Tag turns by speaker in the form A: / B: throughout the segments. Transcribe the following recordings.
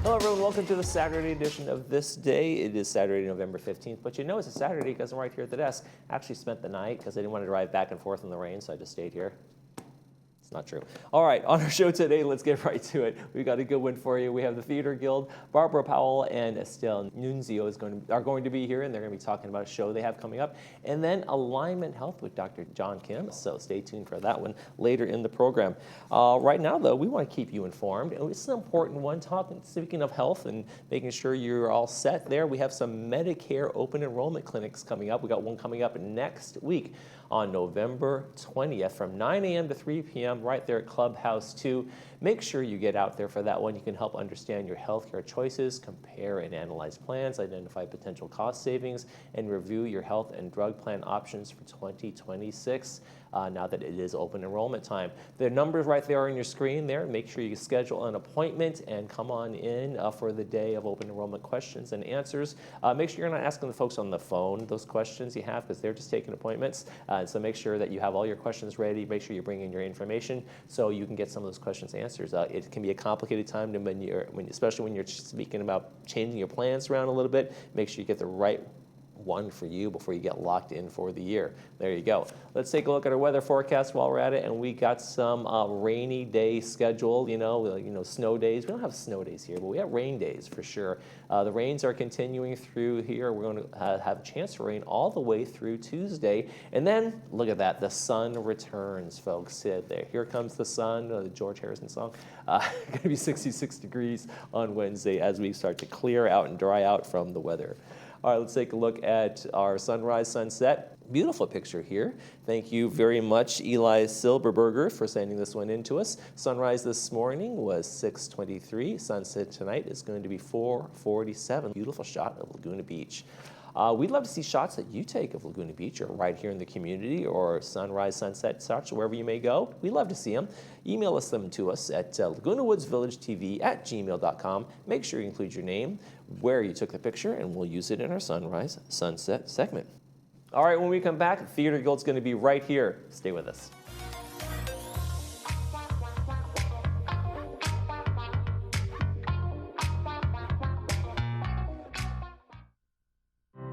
A: Hello everyone, welcome to the Saturday edition of This Day. It is Saturday, November 15th, but you know it's a Saturday because I'm right here at the desk. I actually spent the night because I didn't want to drive back and forth in the rain, so I just stayed here. It's not true. All right, on our show today, let's get right to it. We've got a good one for you. We have the Theater Guild. Barbara Powell and Estelle Nunzio are going to be here, and they're going to be talking about a show they have coming up. And then Alignment Health with Dr. John Kim, so stay tuned for that one later in the program. Right now, though, we want to keep you informed, and it's an important one. Speaking of health and making sure you're all set there, we have some Medicare open enrollment clinics coming up. We got one coming up next week on November 20th from 9 a.m. to 3 p.m. right there at Clubhouse 2. Make sure you get out there for that one. You can help understand your healthcare choices, compare and analyze plans, identify potential cost savings, and review your health and drug plan options for 2026. Now that it is open enrollment time. The numbers right there on your screen there. Make sure you schedule an appointment and come on in for the day of open enrollment questions and answers. Make sure you're not asking the folks on the phone those questions you have because they're just taking appointments. So make sure that you have all your questions ready. Make sure you bring in your information so you can get some of those questions and answers. It can be a complicated time especially when you're speaking about changing your plans around a little bit. Make sure you get the right one for you before you get locked in for the year. There you go. Let's take a look at our weather forecast while we're at it, and we got some rainy day scheduled, snow days. We don't have snow days here, but we have rain days for sure. The rains are continuing through here. We're going to have a chance for rain all the way through Tuesday, and then look at that, the sun returns, folks. Here comes the sun, the George Harrison song. Going to be 66 degrees on Wednesday as we start to clear out and dry out from the weather. All right, let's take a look at our sunrise, sunset. Beautiful picture here. Thank you very much, Eli Silberberger, for sending this one in to us. Sunrise this morning was 6:23. Sunset tonight is going to be 4:47. Beautiful shot of Laguna Beach. We'd love to see shots that you take of Laguna Beach or right here in the community or sunrise, sunset shots, wherever you may go. We'd love to see them. Email them to us at lagunawoodsvillagetv@gmail.com. Make sure you include your name, where you took the picture, and we'll use it in our sunrise, sunset segment. All right, when we come back, the Theater Guild's going to be right here. Stay with us.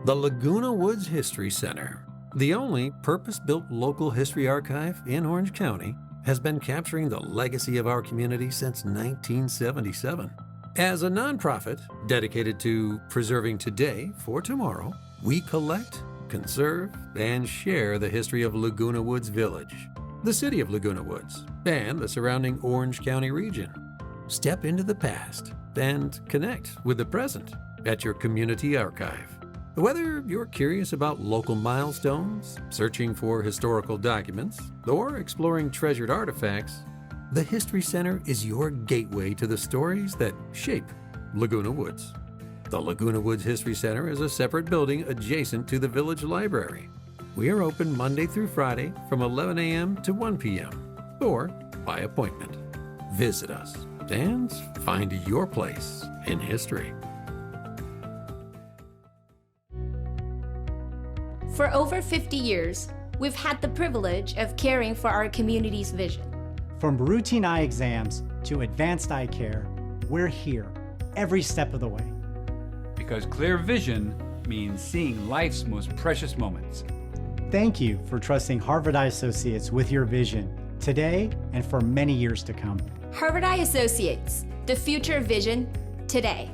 B: The Laguna Woods History Center, the only purpose-built local history archive in Orange County, has been capturing the legacy of our community since 1977. As a nonprofit dedicated to preserving today for tomorrow, we collect, conserve, and share the history of Laguna Woods Village, the city of Laguna Woods, and the surrounding Orange County region. Step into the past and connect with the present at your community archive. Whether you're curious about local milestones, searching for historical documents, or exploring treasured artifacts, the History Center is your gateway to the stories that shape Laguna Woods. The Laguna Woods History Center is a separate building adjacent to the Village Library. We are open Monday through Friday from 11 a.m. to 1 p.m. or by appointment. Visit us and find your place in history.
C: For over 50 years, we've had the privilege of caring for our community's vision.
D: From routine eye exams to advanced eye care, we're here every step of the way.
E: Because clear vision means seeing life's most precious moments.
D: Thank you for trusting Harvard Eye Associates with your vision today and for many years to come.
C: Harvard Eye Associates, the future of vision today.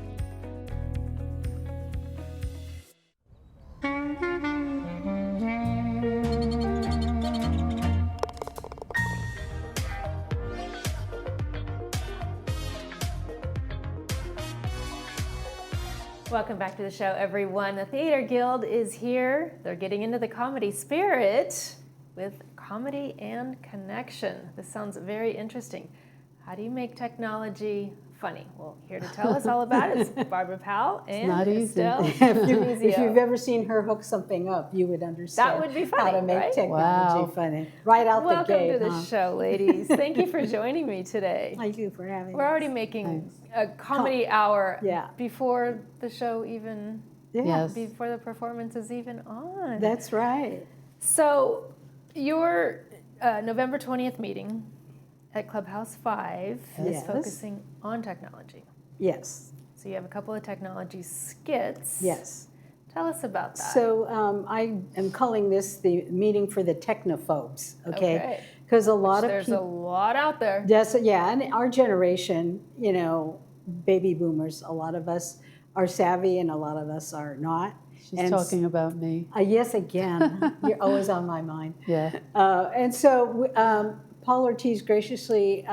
F: Welcome back to the show, everyone. The Theater Guild is here. They're getting into the comedy spirit with comedy and connection. This sounds very interesting. How do you make technology funny? Well, here to tell us all about it is Barbara Powell and Estelle
G: If you've ever seen her hook something up, you would understand
F: that would be funny,
G: how to make
F: right?
G: technology funny. Right out the gate.
F: Welcome to the show, ladies. Thank you for joining me today.
G: Thank you for having
F: We're
G: us.
F: already making a comedy hour
G: Yeah.
F: before the show even,
G: Yes.
F: before the performance is even on.
G: That's right.
F: So your November 20th meeting at Clubhouse 5 is
G: Yes.
F: focusing on technology.
G: Yes.
F: So you have a couple of technology skits.
G: Yes.
F: Tell us about that.
G: So I am calling this the meeting for the technophobes, okay?
F: Okay.
G: Because a lot of
F: There's a
G: people,
F: lot out there.
G: yes, yeah, and our generation, you know, baby boomers, a lot of us are savvy and a lot of us are not.
H: She's
G: And
H: talking about me.
G: Yes, again, you're always on my mind.
H: Yeah.
G: And so Paul Ortiz graciously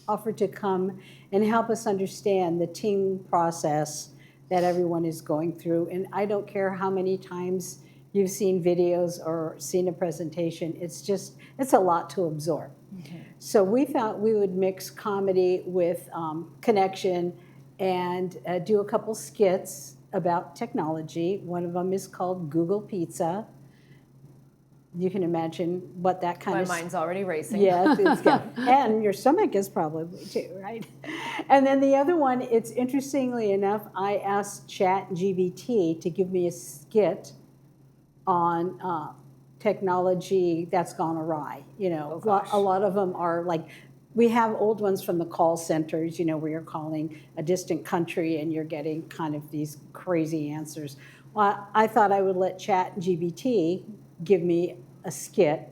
G: offered to come and help us understand the ting process that everyone is going through. And I don't care how many times you've seen videos or seen a presentation, it's a lot to absorb. So we thought we would mix comedy with connection and do a couple skits about technology. One of them is called Google Pizza. You can imagine what that kind
F: My
G: of...
F: mind's already racing.
G: Yes, it's good. And your stomach is probably too, right? And then the other one, it's interestingly enough, I asked ChatGPT to give me a skit on technology that's gone awry. You know, a lot of them are like, we have old ones from the call centers, you know, where you're calling a distant country and you're getting kind of these crazy answers. Well, I thought I would let ChatGPT give me a skit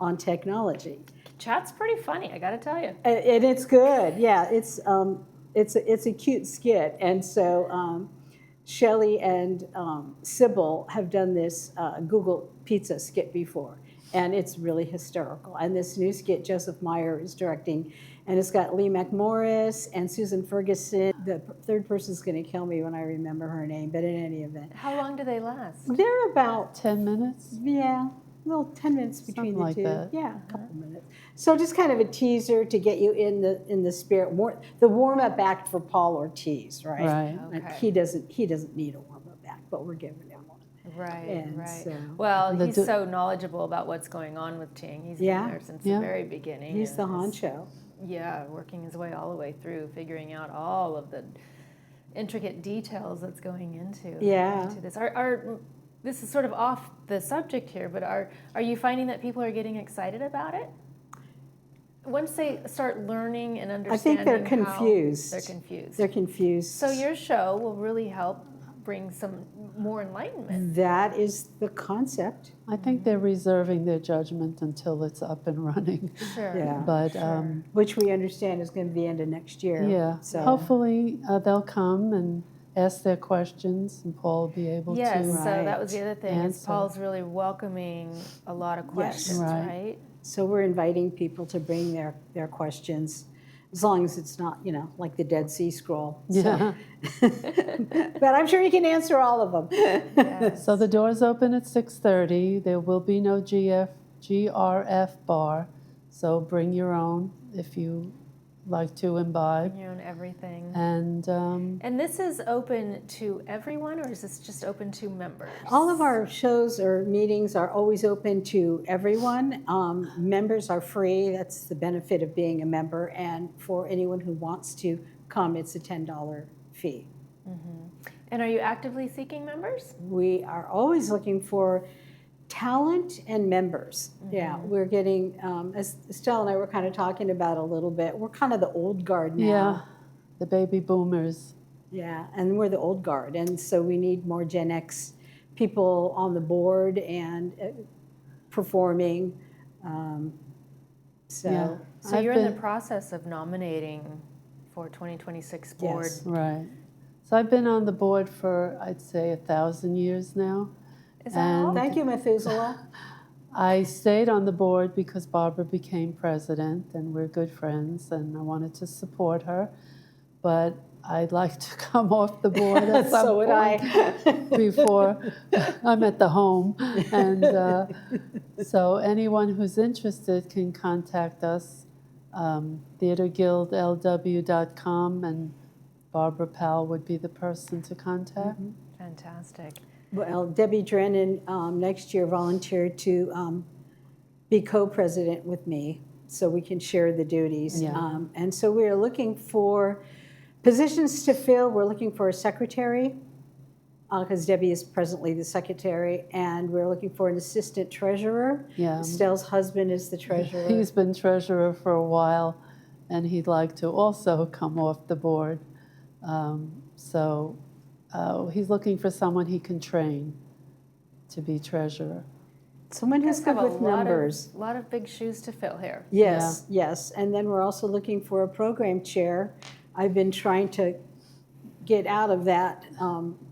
G: on technology.
F: Chat's pretty funny, I gotta tell you.
G: And it's good, yeah. It's a cute skit, and so Shelley and Sybil have done this Google Pizza skit before, and it's really hysterical. And this new skit, Joseph Meyer is directing, and it's got Lee McMorris and Susan Ferguson. The third person's going to kill me when I remember her name, but in any event.
F: How long do they last?
G: They're about
H: 10 minutes?
G: Yeah, well, 10 minutes between
H: Something
G: the
H: like
G: two.
H: that.
G: Yeah, a couple minutes. So just kind of a teaser to get you in the spirit. The warm up act for Paul Ortiz, right?
H: Right.
G: And
F: Okay.
G: he doesn't need a warm up act, but we're giving him one.
F: Right,
G: And
F: right.
G: so-
F: Well,
H: The
F: he's
H: d-
F: so knowledgeable about what's going on with Ting. He's
G: Yeah.
F: been there since
H: Yeah.
F: the very beginning.
G: He's the
F: and is-
G: honcho.
F: Yeah, working his way all the way through, figuring out all of the intricate details that's going into this. This is sort of off the subject here, but are you finding that people are getting excited about it? Once they start learning and
G: I
F: understanding
G: think they're confused.
F: They're confused.
G: They're confused.
F: So your show will really help bring some more enlightenment.
G: That is the concept.
H: I think they're reserving their judgment until it's up and running.
F: Sure.
G: Yeah.
H: But
G: Which we understand is going to be the end of next year.
H: yeah,
G: So
H: hopefully they'll come and ask their questions, and Paul will be able
F: Yes,
H: to.
F: so that was the other thing, is
H: answer.
F: Paul's really welcoming a lot of questions,
H: Right.
F: right?
G: So we're inviting people to bring their questions, as long as it's not, you know, like the Dead Sea Scroll. So.
H: Yeah.
G: But I'm sure you can answer all of them.
F: Yes.
H: So the doors open at 6:30. There will be no GRF bar, so bring your own if you like to imbibe.
F: You own everything.
H: And
F: And this is open to everyone, or is this just open to members?
G: All of our shows or meetings are always open to everyone. Members are free. That's the benefit of being a member. And for anyone who wants to come, it's a $10 fee.
F: And are you actively seeking members?
G: We are always looking for talent and members. Yeah, we're getting, as Estelle and I were kind of talking about a little bit, we're kind of the old guard now.
H: yeah, the baby boomers.
G: Yeah, and we're the old guard, and so we need more Gen X people on the board and performing. So,
H: Yeah.
F: So
H: I've
F: you're in
H: been-
F: the process of nominating for 2026 board.
G: Yes.
H: Right. So I've been on the board for, I'd say, 1,000 years now.
F: Is that all?
H: And-
G: thank you, Methuselah.
H: I stayed on the board because Barbara became president, and we're good friends, and I wanted to support her. But I'd like to come off the board at some
G: So would
H: point
G: I.
H: before I'm at the home. And so anyone who's interested can contact us, theaterguildlw.com, and Barbara Powell would be the person to contact.
F: Fantastic.
G: Well, Debbie Drennan next year volunteered to be co-president with me, so we can share the duties.
H: Yeah.
G: And so we're looking for positions to fill. We're looking for a secretary, because Debbie is presently the secretary, and we're looking for an assistant treasurer.
H: Yeah.
G: Estelle's husband is the treasurer.
H: He's been treasurer for a while, and he'd like to also come off the board. So he's looking for someone he can train to be treasurer.
G: Someone who's
F: Guys
G: good
F: have
G: with
F: a
G: numbers.
F: lot of big shoes to fill here.
G: Yes, yes. And then we're also looking for a program chair. I've been trying to get out of that,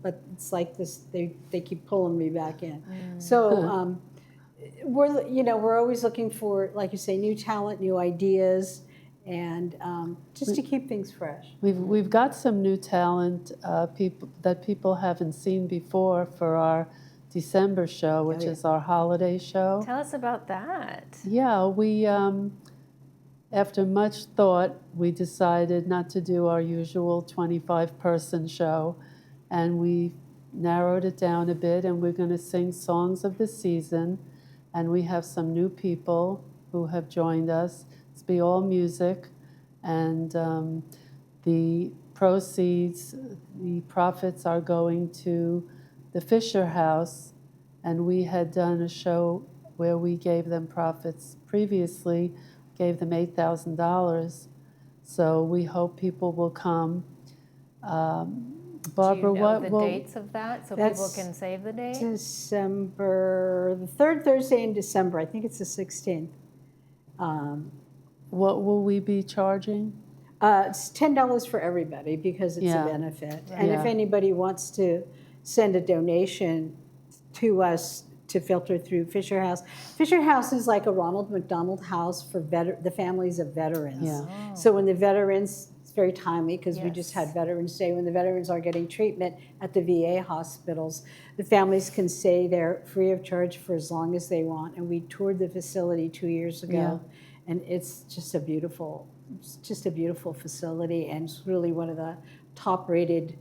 G: but it's like this, they keep pulling me back in. So we're always looking for, like you say, new talent, new ideas, and just to keep things fresh.
H: We've got some new talent, people haven't seen before for our December show, which is our holiday show.
F: Tell us about that.
H: Yeah, we, after much thought, we decided not to do our usual 25-person show, and we narrowed it down a bit, and we're going to sing songs of the season, and we have some new people who have joined us. It's be all music, and the proceeds, the profits are going to the Fisher House, and we had done a show where we gave them profits previously, gave them $8,000. So we hope people will come. Barbara,
F: Do you know the
H: what
F: dates of that so
G: That's
F: people can save the date?
G: December, the third Thursday in December, I think it's the 16th.
H: what will we be charging?
G: It's $10 for everybody because it's
H: Yeah.
G: a benefit. And if
H: Yeah.
G: anybody wants to send a donation to us to filter through Fisher House. Fisher House is like a Ronald McDonald House for the families of veterans.
H: Yeah.
G: So when the veterans, it's very timely because we just
F: Yes.
G: had Veterans Day, when the veterans are getting treatment at the VA hospitals, the families can stay there free of charge for as long as they want. And we toured the facility 2 years ago.
H: Yeah.
G: And it's just a beautiful facility, and it's really one of the top-rated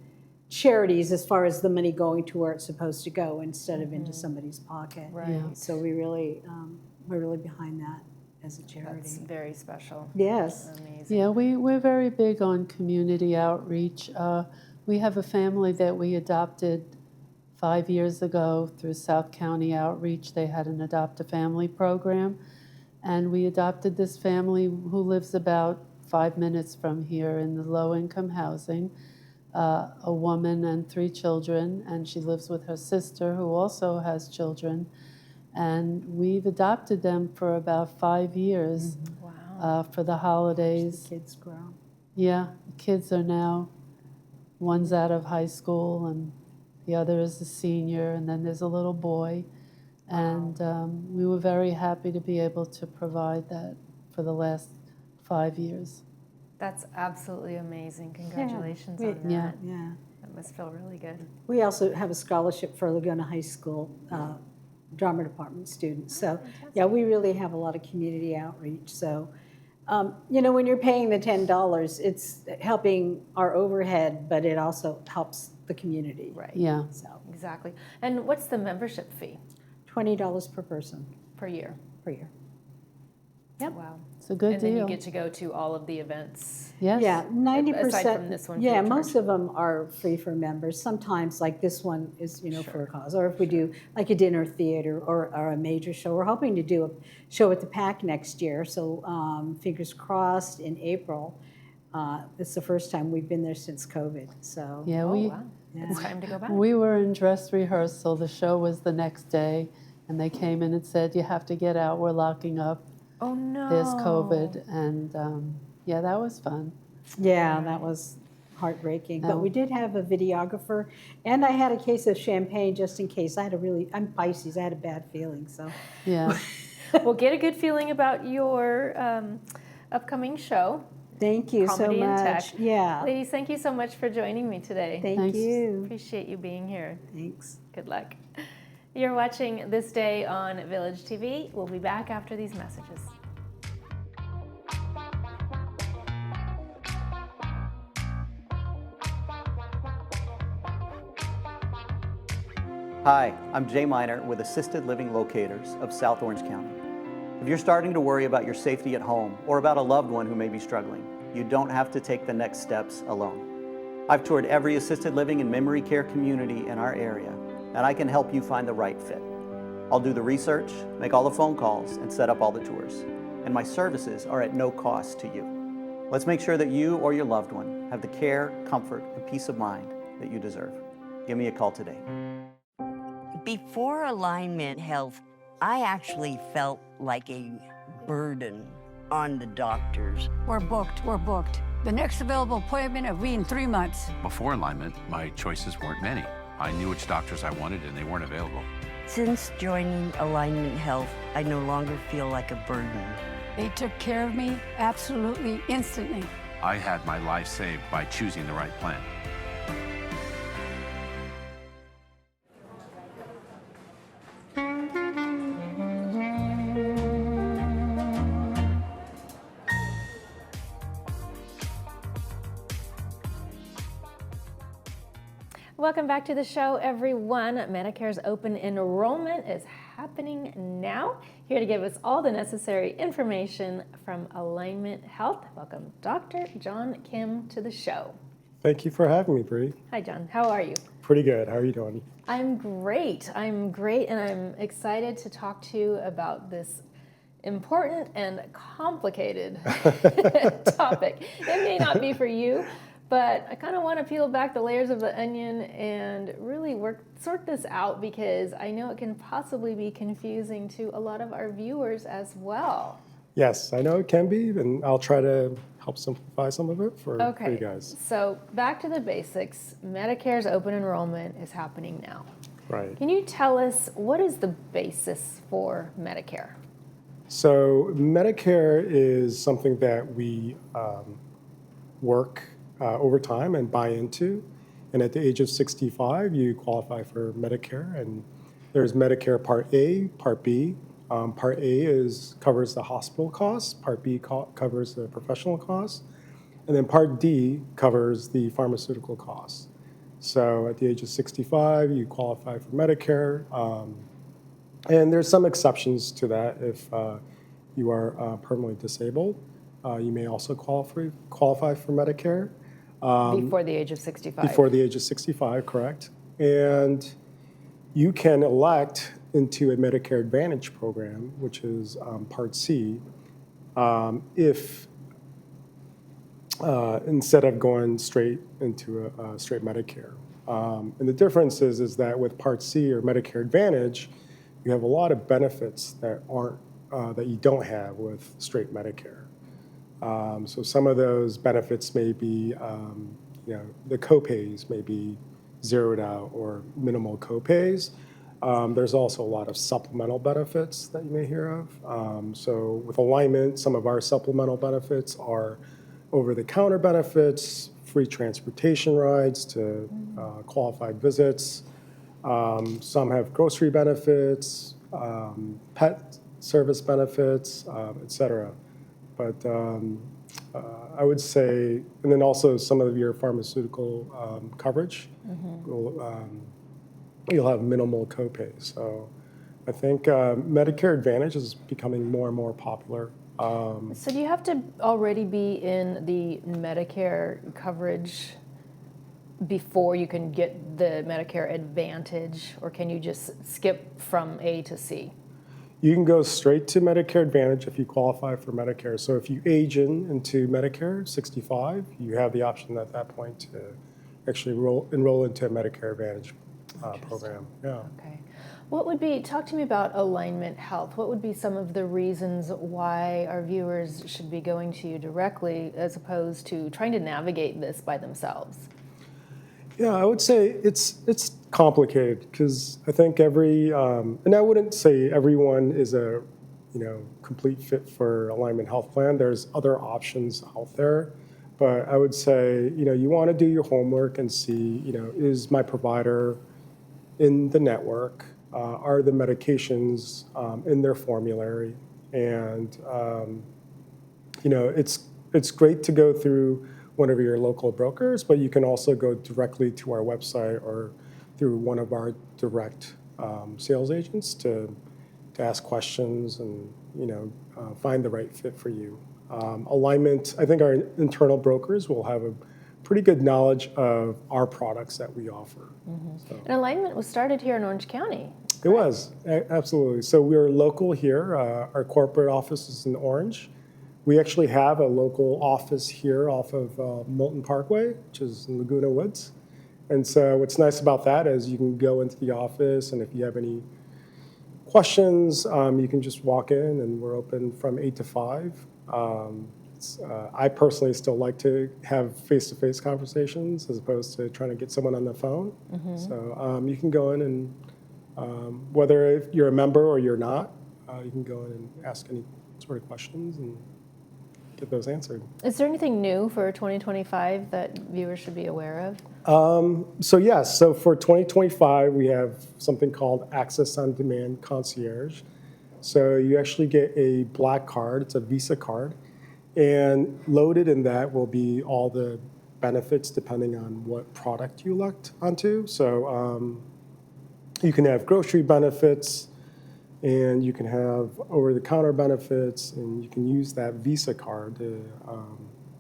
G: charities as far as the money going to where it's supposed to go instead of into somebody's pocket.
F: Right.
H: Yeah.
G: So we're really behind that as a charity.
F: That's very special.
G: Yes.
F: Amazing.
H: Yeah, we're very big on community outreach. We have a family that we adopted 5 years ago through South County Outreach. They had an Adopt a Family program. And we adopted this family who lives about 5 minutes from here in the low-income housing, a woman and 3 children, and she lives with her sister who also has children. And we've adopted them for about 5 years
F: Wow.
H: for the holidays.
G: The kids grow.
H: Yeah, the kids are now, one's out of high school and the other is a senior, and then there's a little boy. And we were very happy to be able to provide that for the last 5 years.
F: That's absolutely amazing. Congratulations on that.
H: Yeah.
G: Yeah.
F: That must feel really good.
G: We also have a scholarship for Laguna High School drama department students. So, yeah, we really have a lot of community outreach. So, when you're paying the $10, it's helping our overhead, but it also helps the community.
F: Right.
H: Yeah.
G: So,
F: Exactly. And what's the membership fee
G: $20 per person
F: per year?
G: per year.
F: Yep. Wow.
H: It's a good
F: And then you
H: deal.
F: get to go to all of the events.
H: Yes.
G: Yeah, 90%.
F: Aside from this one, free
G: Yeah,
F: of
G: most
F: charge.
G: of them are free for members. Sometimes, like this one is, for a cause. Or if we do like a dinner theater or a major show, we're hoping to do a show at the PAC next year. So fingers crossed in April. It's the first time we've been there since COVID. So
H: Yeah,
F: Oh,
H: we,
F: wow. It's time to go back.
H: we were in dress rehearsal. The show was the next day, and they came in and said, "You have to get out. We're locking up.
F: Oh, no.
H: There's COVID." And yeah, that was fun.
G: yeah, that was heartbreaking. But we did have a videographer, and I had a case of champagne just in case. I'm Pisces. I had a bad feeling. So
H: Yeah.
F: Well, get a good feeling about your upcoming show.
G: thank you so
F: Comedy and
G: much.
F: Tech.
G: Yeah,
F: Ladies, thank you so much for joining me today.
G: thank
H: Thanks.
G: you.
F: Appreciate you being here.
G: Thanks.
F: Good luck. You're watching This Day on Village TV. We'll be back after these messages.
I: Hi, I'm Jay Miner with Assisted Living Locators of South Orange County. If you're starting to worry about your safety at home or about a loved one who may be struggling, you don't have to take the next steps alone. I've toured every assisted living and memory care community in our area, and I can help you find the right fit. I'll do the research, make all the phone calls, and set up all the tours. And my services are at no cost to you. Let's make sure that you or your loved one have the care, comfort, and peace of mind that you deserve. Give me a call today.
J: Before Alignment Health, I actually felt like a burden on the doctors.
K: We're booked. The next available appointment will be in 3 months.
L: Before Alignment, my choices weren't many. I knew which doctors I wanted and they weren't available.
J: Since joining Alignment Health, I no longer feel like a burden.
K: They took care of me absolutely instantly.
L: I had my life saved by choosing the right plan.
F: Welcome back to the show, everyone. Medicare's open enrollment is happening now. Here to give us all the necessary information from Alignment Health. Welcome, Dr. John Kim, to the show.
M: Thank you for having me, Bree.
F: Hi, John. How are you?
M: Pretty good. How are you doing?
F: I'm great, and I'm excited to talk to you about this important and complicated topic. It may not be for you, but I kind of want to peel back the layers of the onion and really sort this out, because I know it can possibly be confusing to a lot of our viewers as well.
M: Yes, I know it can be, and I'll try to help simplify some of it for you guys.
F: So back to the basics. Medicare's open enrollment is happening now.
M: Right.
F: Can you tell us what is the basis for Medicare?
M: So Medicare is something that we work over time and buy into. And at the age of 65, you qualify for Medicare. And there's Medicare Part A, Part B. Part A covers the hospital costs. Part B covers the professional costs. And then Part D covers the pharmaceutical costs. So at the age of 65, you qualify for Medicare. And there's some exceptions to that. If you are permanently disabled, you may also qualify for Medicare.
F: Before the age of 65.
M: Before the age of 65, correct. And you can elect into a Medicare Advantage program, which is Part C, if instead of going straight into a straight Medicare. And the difference is that with Part C or Medicare Advantage, you have a lot of benefits that aren't that you don't have with straight Medicare. So some of those benefits may be, the copays may be zeroed out or minimal copays. There's also a lot of supplemental benefits that you may hear of. So with Alignment, some of our supplemental benefits are over-the-counter benefits, free transportation rides to qualified visits. Some have grocery benefits, pet service benefits, et cetera. But I would say, and then also some of your pharmaceutical coverage, you'll have minimal copays. So I think Medicare Advantage is becoming more and more popular.
F: So do you have to already be in the Medicare coverage before you can get the Medicare Advantage, or can you just skip from A to C?
M: You can go straight to Medicare Advantage if you qualify for Medicare. So if you age into Medicare, 65, you have the option at that point to actually enroll into a Medicare Advantage program. Yeah.
F: Okay. Talk to me about Alignment Health. What would be some of the reasons why our viewers should be going to you directly as opposed to trying to navigate this by themselves?
M: Yeah, I would say it's complicated because I think and I wouldn't say everyone is a complete fit for Alignment Health Plan. There's other options out there, but I would say you want to do your homework and see is my provider in the network, are the medications in their formulary, and it's great to go through one of your local brokers, but you can also go directly to our website or through one of our direct sales agents to ask questions and find the right fit for you. Alignment, I think our internal brokers will have a pretty good knowledge of our products that we offer. So.
F: And Alignment was started here in Orange County.
M: It was, absolutely. So we're local here. Our corporate office is in Orange. We actually have a local office here off of Moulton Parkway, which is in Laguna Woods. And so what's nice about that is you can go into the office, and if you have any questions, you can just walk in, and we're open from 8 to 5. I personally still like to have face-to-face conversations as opposed to trying to get someone on the phone. So you can go in and whether you're a member or you're not, you can go in and ask any sort of questions and get those answered.
F: Is there anything new for 2025 that viewers should be aware of?
M: So yes, so for 2025, we have something called Access on Demand Concierge. So you actually get a black card, it's a Visa card, and loaded in that will be all the benefits depending on what product you elect onto. So you can have grocery benefits, and you can have over-the-counter benefits, and you can use that Visa card to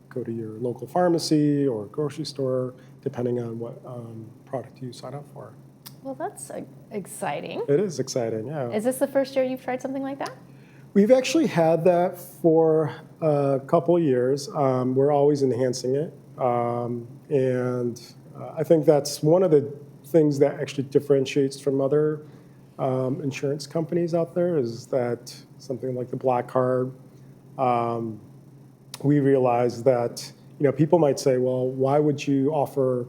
M: go to your local pharmacy or grocery store, depending on what product you sign up for.
F: Well, that's exciting.
M: It is exciting, yeah.
F: Is this the first year you've tried something like that?
M: We've actually had that for a couple of years. We're always enhancing it. And I think that's one of the things that actually differentiates from other insurance companies out there is that something like the Black Card, we realize that people might say, well, why would you offer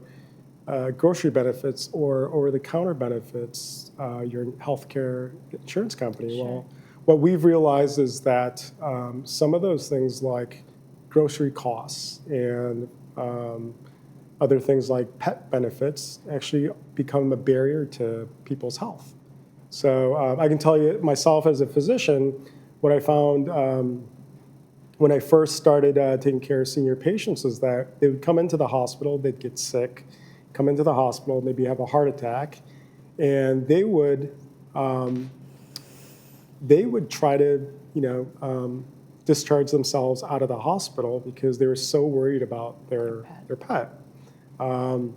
M: grocery benefits or over-the-counter benefits? You're a healthcare insurance company.
F: Sure.
M: Well, what we've realized is that some of those things like grocery costs and other things like pet benefits actually become a barrier to people's health. So I can tell you myself as a physician, what I found when I first started taking care of senior patients is that they would come into the hospital, they'd get sick, come into the hospital, maybe have a heart attack, and they would try to discharge themselves out of the hospital because they were so worried about their pet. And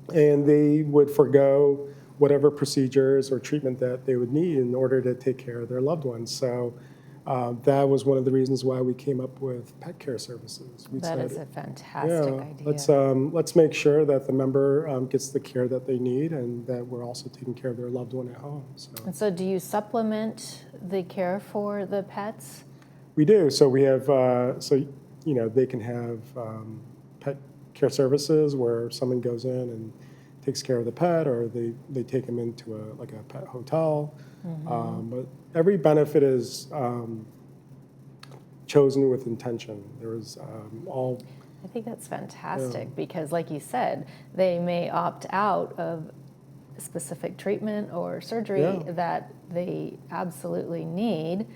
M: they would forego whatever procedures or treatment that they would need in order to take care of their loved ones. So that was one of the reasons why we came up with pet care services.
F: That is a fantastic idea.
M: Let's make sure that the member gets the care that they need and that we're also taking care of their loved one at home.
F: And so do you supplement the care for the pets?
M: We do. So we have, they can have pet care services where someone goes in and takes care of the pet, or they take them into a pet hotel. But every benefit is chosen with intention. There is
F: I think that's fantastic because, like you said, they may opt out of specific treatment or surgery that they absolutely need.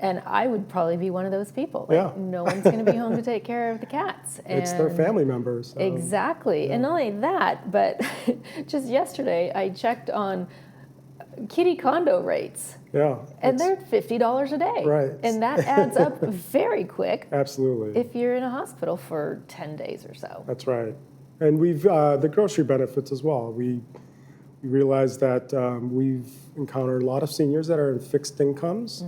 F: And I would probably be one of those people. No one's going to be home to take care of the cats. And
M: it's their family members. So.
F: Exactly. And not only that, but just yesterday I checked on kitty condo rates. And they're $50 a day.
M: Right.
F: And that adds up very quick.
M: Absolutely.
F: If you're in a hospital for 10 days or so.
M: That's right. And we've, the grocery benefits as well. We realize that we've encountered a lot of seniors that are in fixed incomes,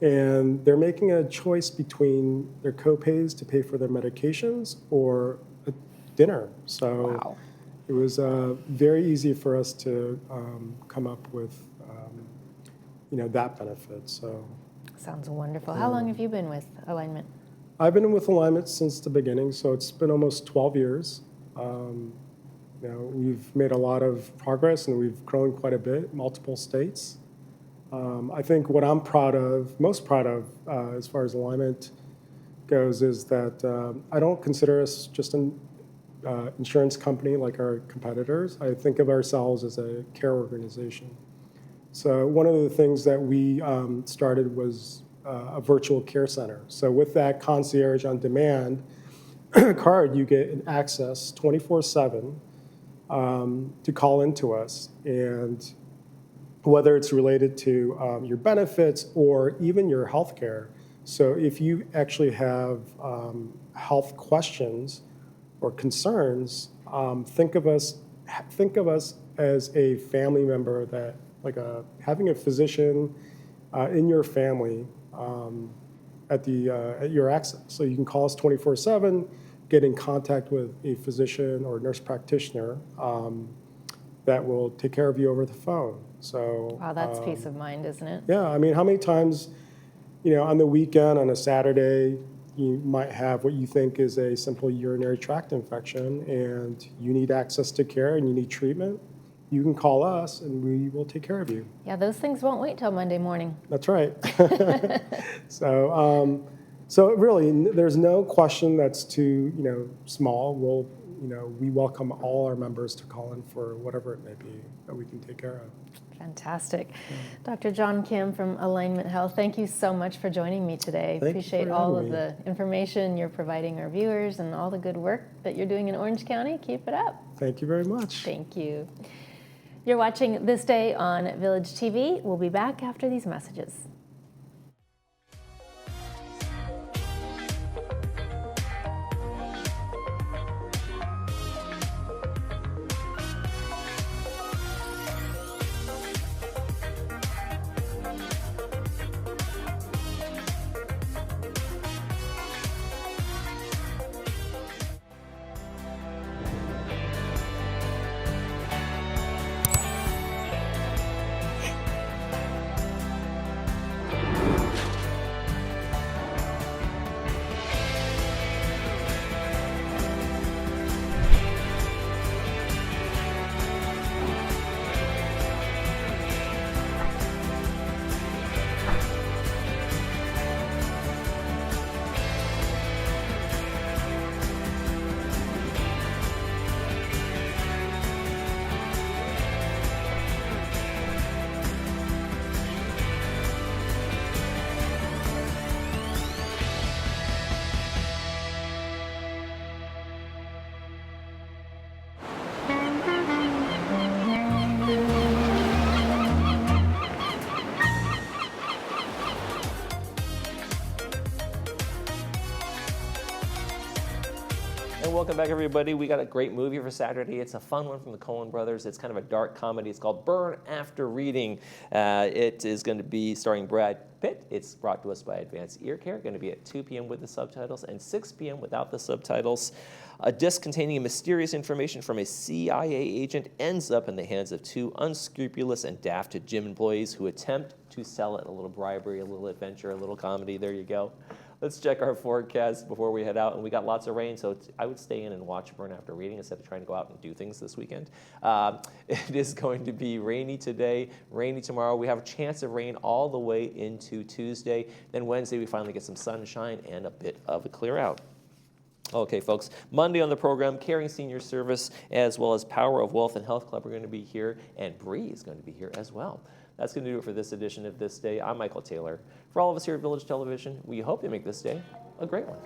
M: and they're making a choice between their co-pays to pay for their medications or a dinner. So it was very easy for us to come up with that benefit. So
F: sounds wonderful. How long have you been with Alignment?
M: I've been with Alignment since the beginning, so it's been almost 12 years. We've made a lot of progress and we've grown quite a bit, multiple states. I think what I'm most proud of as far as Alignment goes is that I don't consider us just an insurance company like our competitors. I think of ourselves as a care organization. So one of the things that we started was a virtual care center. So with that concierge on demand card, you get an access 24/7 to call into us, and whether it's related to your benefits or even your health care. So if you actually have health questions or concerns, think of us as a family member that, having a physician in your family at your access. So you can call us 24/7, get in contact with a physician or nurse practitioner that will take care of you over the phone. So
F: Wow, that's peace of mind, isn't it?
M: yeah, I mean, how many times, on the weekend, on a Saturday, you might have what you think is a simple urinary tract infection and you need access to care and you need treatment. You can call us and we will take care of you.
F: Yeah, those things won't wait till Monday morning.
M: That's right. So really, there's no question that's too, small. We welcome all our members to call in for whatever it may be that we can take care of.
F: Fantastic. Dr. John Kim from Alignment Health, thank you so much for joining me today.
M: Thank you
F: Appreciate
M: for
F: all
M: having
F: of
M: me.
F: the information you're providing our viewers and all the good work that you're doing in Orange County. Keep it up.
M: Thank you very much.
F: Thank you. You're watching This Day on Village TV. We'll be back after these messages.
A: And welcome back, everybody. We got a great movie for Saturday. It's a fun one from the Coen brothers. It's kind of a dark comedy. It's called Burn After Reading. It is going to be starring Brad Pitt. It's brought to us by Advanced Ear Care. Going to be at 2 p.m. with the subtitles and 6 p.m. without the subtitles. A disc containing mysterious information from a CIA agent ends up in the hands of two unscrupulous and daft gym employees who attempt to sell it. A little bribery, a little adventure, a little comedy. There you go. Let's check our forecast before we head out. And we got lots of rain, so I would stay in and watch Burn After Reading instead of trying to go out and do things this weekend. It is going to be rainy today, rainy tomorrow. We have a chance of rain all the way into Tuesday. Then Wednesday, we finally get some sunshine and a bit of a clear out. Okay, folks, Monday on the program, Caring Senior Service, as well as Power of Wealth and Health Club are going to be here, and Bree is going to be here as well. That's going to do it for this edition of This Day. I'm Michael Taylor. For all of us here at Village Television, we hope you make this day a great one.